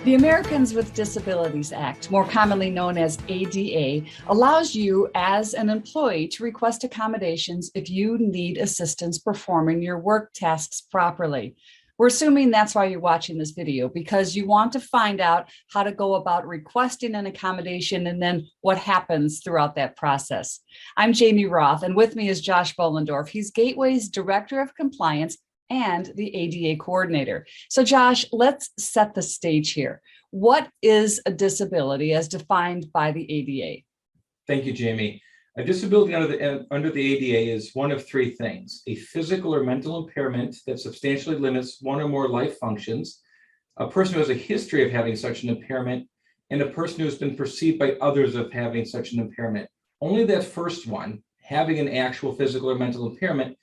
The Americans with Disabilities Act, more commonly known as ADA, allows you as an employee to request accommodations if you need assistance performing your work tasks properly. We're assuming that's why you're watching this video, because you want to find out how to go about requesting an accommodation and then what happens throughout that process. I'm Jamie Roth, and with me is Josh Bollendorf. He's Gateway's Director of Compliance and the ADA coordinator. So Josh, let's set the stage here. What is a disability as defined by the ADA? Thank you, Jamie. A disability under the ADA is one of three things: a physical or mental impairment that substantially limits one or more life functions, a person who has a history of having such an impairment, and a person who has been perceived by others of having such an impairment. Only that first one, having an actual physical or mental impairment,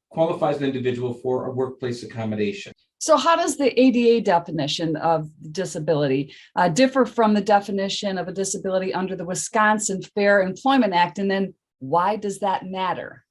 qualifies an individual for a workplace accommodation. So how does the ADA definition of disability differ from the definition of a disability under the Wisconsin Fair Employment Act? And then why does that matter?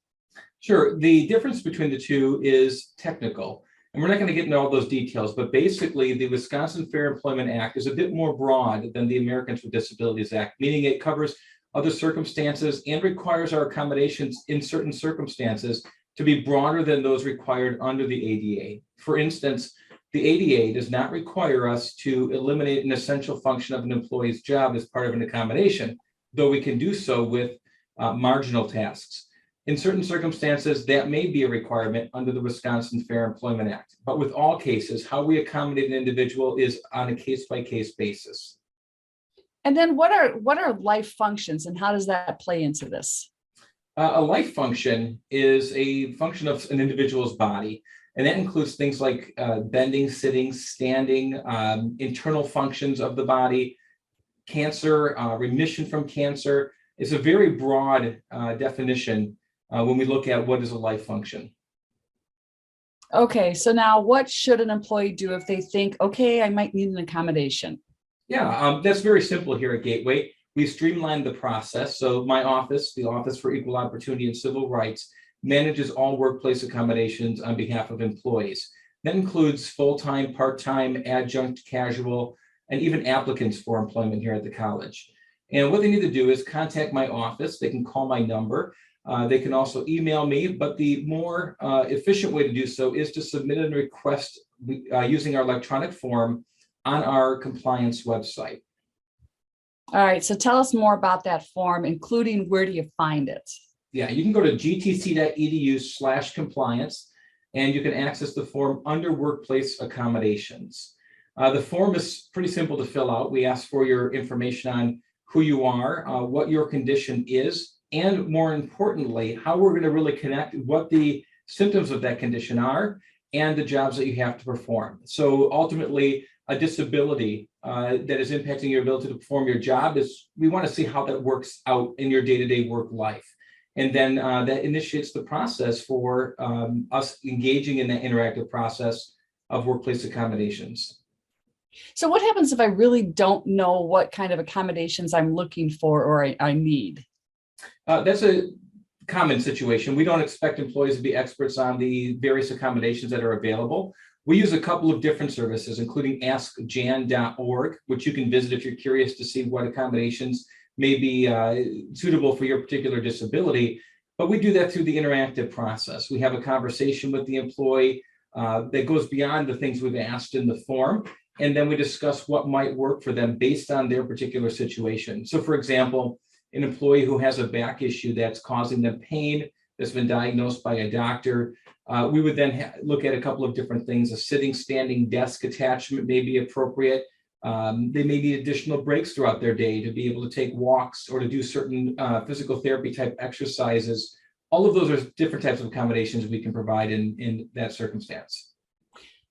Sure. The difference between the two is technical, and we're not going to get into all those details, but basically the Wisconsin Fair Employment Act is a bit more broad than the Americans with Disabilities Act, meaning it covers other circumstances and requires our accommodations in certain circumstances to be broader than those required under the ADA. For instance, the ADA does not require us to eliminate an essential function of an employee's job as part of an accommodation, though we can do so with marginal tasks. In certain circumstances, that may be a requirement under the Wisconsin Fair Employment Act. But with all cases, how we accommodate an individual is on a case-by-case basis. And then what are life functions, and how does that play into this? A life function is a function of an individual's body, and that includes things like bending, sitting, standing, internal functions of the body, cancer, remission from cancer. It's a very broad definition when we look at what is a life function. Okay, so now what should an employee do if they think, okay, I might need an accommodation? Yeah, that's very simple here at Gateway. We've streamlined the process. So my office, the Office for Equal Opportunity and Civil Rights, manages all workplace accommodations on behalf of employees. That includes full-time, part-time, adjunct, casual, and even applicants for employment here at the college. And what they need to do is contact my office. They can call my number. They can also email me, but the more efficient way to do so is to submit a request using our electronic form on our compliance website. All right, so tell us more about that form, including where do you find it? Yeah, you can go to gtc.edu/compliance, and you can access the form under workplace accommodations. The form is pretty simple to fill out. We ask for your information on who you are, what your condition is, and more importantly, how we're going to really connect what the symptoms of that condition are and the jobs that you have to perform. So ultimately, a disability that is impacting your ability to perform your job is, we want to see how that works out in your day-to-day work life. And then that initiates the process for us engaging in that interactive process of workplace accommodations. So what happens if I really don't know what kind of accommodations I'm looking for or I need? That's a common situation. We don't expect employees to be experts on the various accommodations that are available. We use a couple of different services, including askjan.org, which you can visit if you're curious to see what accommodations may be suitable for your particular disability. But we do that through the interactive process. We have a conversation with the employee that goes beyond the things we've asked in the form, and then we discuss what might work for them based on their particular situation. So for example, an employee who has a back issue that's causing them pain, that's been diagnosed by a doctor, we would then look at a couple of different things. A sitting, standing desk attachment may be appropriate. They may need additional breaks throughout their day to be able to take walks or to do certain physical therapy type exercises. All of those are different types of accommodations we can provide in that circumstance.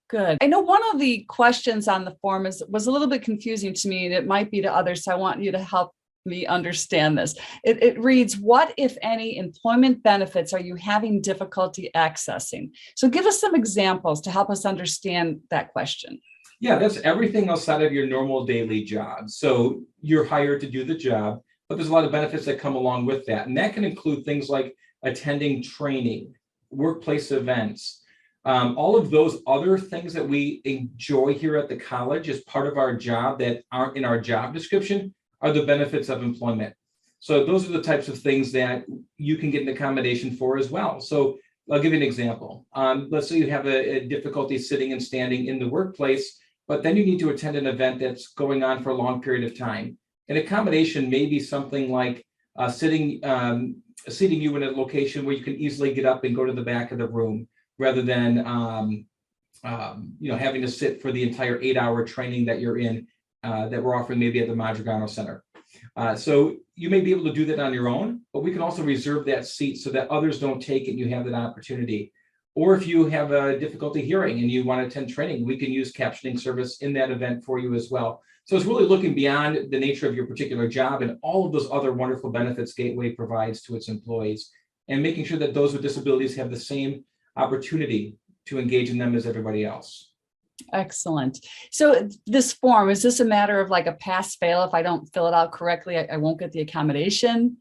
Good. I know one of the questions on the form was a little bit confusing to me, and it might be to others, so I want you to help me understand this. It reads, what, if any, employment benefits are you having difficulty accessing? So give us some examples to help us understand that question. Yeah, that's everything outside of your normal daily job. So you're hired to do the job, but there's a lot of benefits that come along with that. And that can include things like attending training, workplace events, All of those other things that we enjoy here at the college as part of our job that aren't in our job description are the benefits of employment. So those are the types of things that you can get an accommodation for as well. So I'll give you an example. Let's say you have a difficulty sitting and standing in the workplace, but then you need to attend an event that's going on for a long period of time. An accommodation may be something like seating you in a location where you can easily get up and go to the back of the room, rather than having to sit for the entire 8-hour training that you're in, that we're offering maybe at the Madrigano Center. So you may be able to do that on your own, but we can also reserve that seat so that others don't take it and you have that opportunity. Or if you have a difficulty hearing and you want to attend training, we can use captioning service in that event for you as well. So it's really looking beyond the nature of your particular job and all of those other wonderful benefits Gateway provides to its employees, and making sure that those with disabilities have the same opportunity to engage in them as everybody else. Excellent. So this form, is this a matter of like a pass fail? If I don't fill it out correctly, I won't get the accommodation?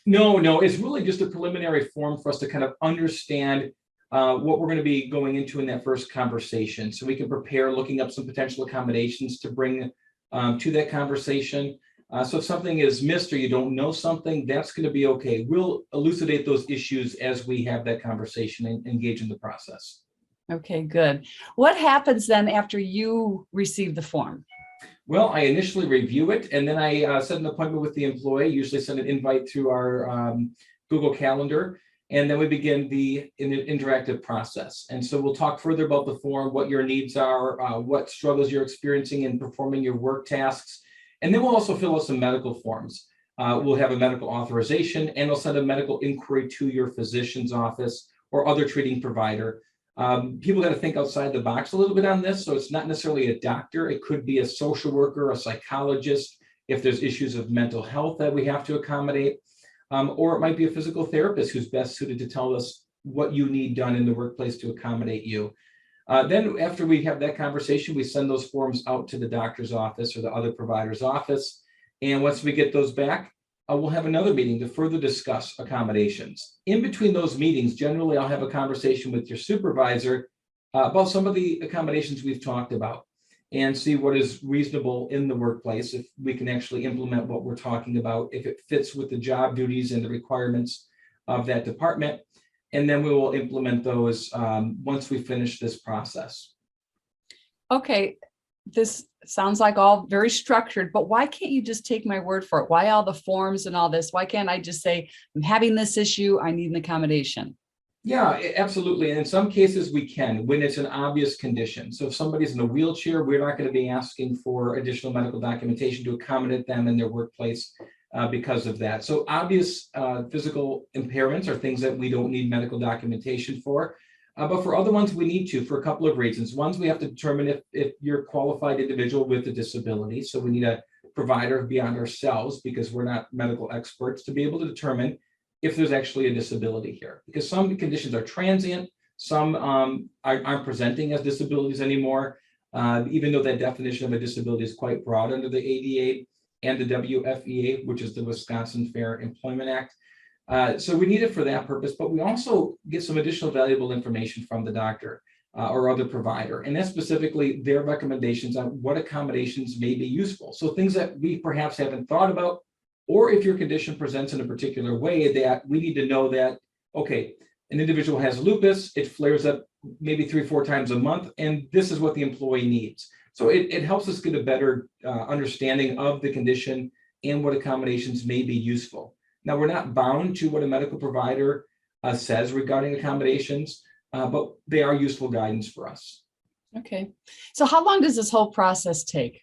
No, it's really just a preliminary form for us to kind of understand what we're going to be going into in that first conversation. So we can prepare looking up some potential accommodations to bring to that conversation. So if something is missed or you don't know something, that's going to be okay. We'll elucidate those issues as we have that conversation and engage in the process. Okay, good. What happens then after you receive the form? Well, I initially review it, and then I set an appointment with the employee, usually send an invite through our Google Calendar, and then we begin the interactive process. And so we'll talk further about the form, what your needs are, what struggles you're experiencing in performing your work tasks. And then we'll also fill out some medical forms. We'll have a medical authorization, and we'll send a medical inquiry to your physician's office or other treating provider. People got to think outside the box a little bit on this. So it's not necessarily a doctor. It could be a social worker, a psychologist, if there's issues of mental health that we have to accommodate. Or it might be a physical therapist who's best suited to tell us what you need done in the workplace to accommodate you. Then after we have that conversation, we send those forms out to the doctor's office or the other provider's office. And once we get those back, we'll have another meeting to further discuss accommodations. In between those meetings, generally, I'll have a conversation with your supervisor about some of the accommodations we've talked about and see what is reasonable in the workplace, if we can actually implement what we're talking about, if it fits with the job duties and the requirements of that department. And then we will implement those once we finish this process. Okay, this sounds like all very structured, but why can't you just take my word for it? Why all the forms and all this? Why can't I just say, I'm having this issue, I need an accommodation? Yeah, absolutely. And in some cases we can, when it's an obvious condition. So if somebody's in a wheelchair, we're not going to be asking for additional medical documentation to accommodate them in their workplace because of that. So obvious physical impairments are things that we don't need medical documentation for. But for other ones, we need to, for a couple of reasons. One, we have to determine if you're a qualified individual with a disability. So we need a provider beyond ourselves, because we're not medical experts, to be able to determine if there's actually a disability here. Because some conditions are transient, some aren't presenting as disabilities anymore, even though that definition of a disability is quite broad under the ADA and the WFEA, which is the Wisconsin Fair Employment Act. So we need it for that purpose, but we also get some additional valuable information from the doctor or other provider, and that's specifically their recommendations on what accommodations may be useful. So things that we perhaps haven't thought about, or if your condition presents in a particular way that we need to know that, okay, an individual has lupus, it flares up maybe 3-4 times a month, and this is what the employee needs. So it helps us get a better understanding of the condition and what accommodations may be useful. Now, we're not bound to what a medical provider says regarding accommodations, but they are useful guidance for us. Okay. So how long does this whole process take?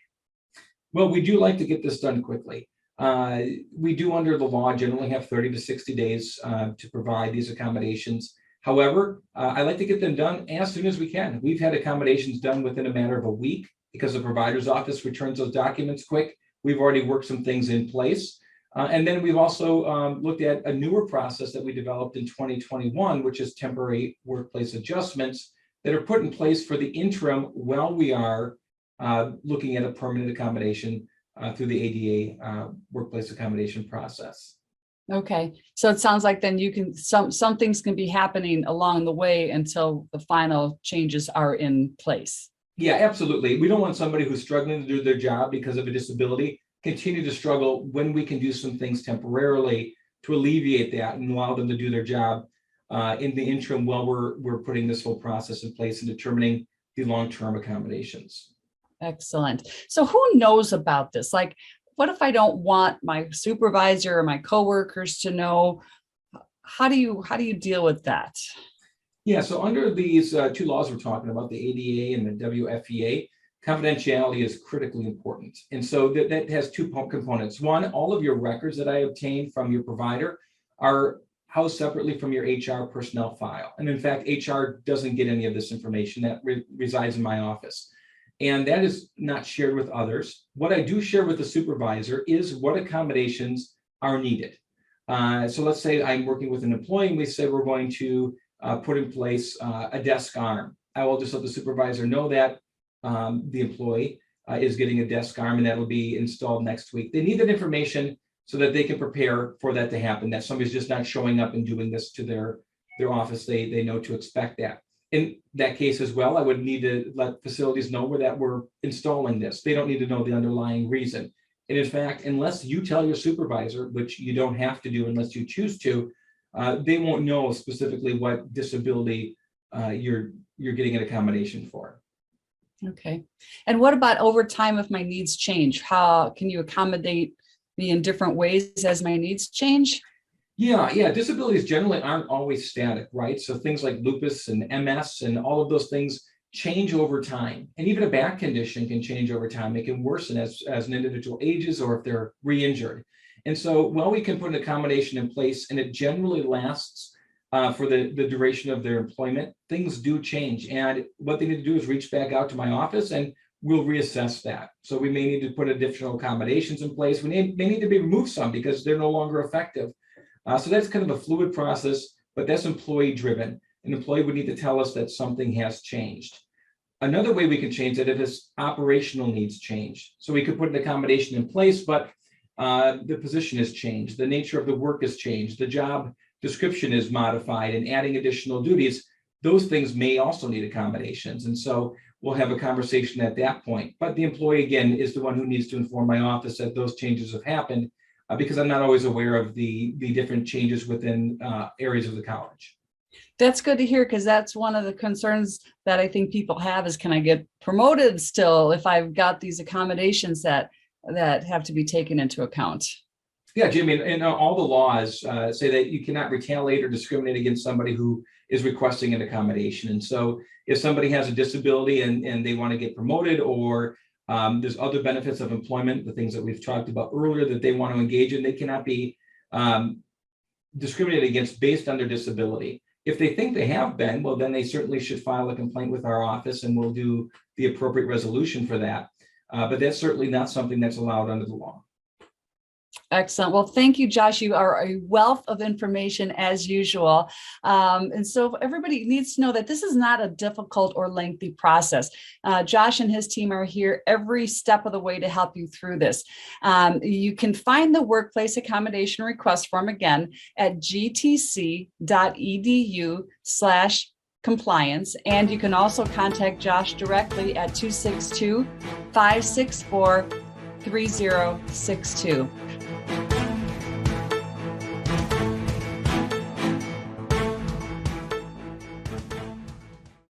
Well, we do like to get this done quickly. We do, under the law, generally have 30 to 60 days to provide these accommodations. However, I like to get them done as soon as we can. We've had accommodations done within a matter of a week because the provider's office returns those documents quick. We've already worked some things in place. And then we've also looked at a newer process that we developed in 2021, which is temporary workplace adjustments that are put in place for the interim while we are looking at a permanent accommodation through the ADA workplace accommodation process. Okay. So it sounds like then you can, some things can be happening along the way until the final changes are in place. Yeah, absolutely. We don't want somebody who's struggling to do their job because of a disability continue to struggle when we can do some things temporarily to alleviate that and allow them to do their job in the interim while we're putting this whole process in place and determining the long-term accommodations. Excellent. So who knows about this? Like, what if I don't want my supervisor or my coworkers to know? How do you deal with that? Yeah, so under these two laws we're talking about, the ADA and the WFEA, confidentiality is critically important. And so that has two components. One, all of your records that I obtained from your provider are housed separately from your HR personnel file. And in fact, HR doesn't get any of this information that resides in my office. And that is not shared with others. What I do share with the supervisor is what accommodations are needed. So let's say I'm working with an employee and we say we're going to put in place a desk arm. I will just let the supervisor know that the employee is getting a desk arm and that will be installed next week. They need that information so that they can prepare for that to happen, that somebody's just not showing up and doing this to their office. They know to expect that. In that case as well, I would need to let facilities know that we're installing this. They don't need to know the underlying reason. And in fact, unless you tell your supervisor, which you don't have to do unless you choose to, they won't know specifically what disability you're getting an accommodation for. Okay. And what about over time if my needs change? How can you accommodate me in different ways as my needs change? Yeah. Disabilities generally aren't always static, right? So things like lupus and MS and all of those things change over time. And even a back condition can change over time. It can worsen as an individual ages or if they're re-injured. And so while we can put an accommodation in place and it generally lasts for the duration of their employment, things do change. And what they need to do is reach back out to my office and we'll reassess that. So we may need to put additional accommodations in place. We may need to be removed some because they're no longer effective. So that's kind of a fluid process, but that's employee driven. An employee would need to tell us that something has changed. Another way we can change that is operational needs change. So we could put an accommodation in place, but the position has changed. The nature of the work has changed. The job description is modified and adding additional duties. Those things may also need accommodations. And so we'll have a conversation at that point. But the employee, again, is the one who needs to inform my office that those changes have happened because I'm not always aware of the different changes within areas of the college. That's good to hear because that's one of the concerns that I think people have is, can I get promoted still if I've got these accommodations that have to be taken into account? Yeah, Jimmy, and all the laws say that you cannot retaliate or discriminate against somebody who is requesting an accommodation. And so if somebody has a disability and they want to get promoted or there's other benefits of employment, the things that we've talked about earlier that they want to engage in, they cannot be discriminated against based on their disability. If they think they have been, well, then they certainly should file a complaint with our office and we'll do the appropriate resolution for that. But that's certainly not something that's allowed under the law. Excellent. Well, thank you, Josh. You are a wealth of information as usual. And so everybody needs to know that this is not a difficult or lengthy process. Josh and his team are here every step of the way to help you through this. You can find the workplace accommodation request form again at gtc.edu/compliance. And you can also contact Josh directly at 262-564-3062.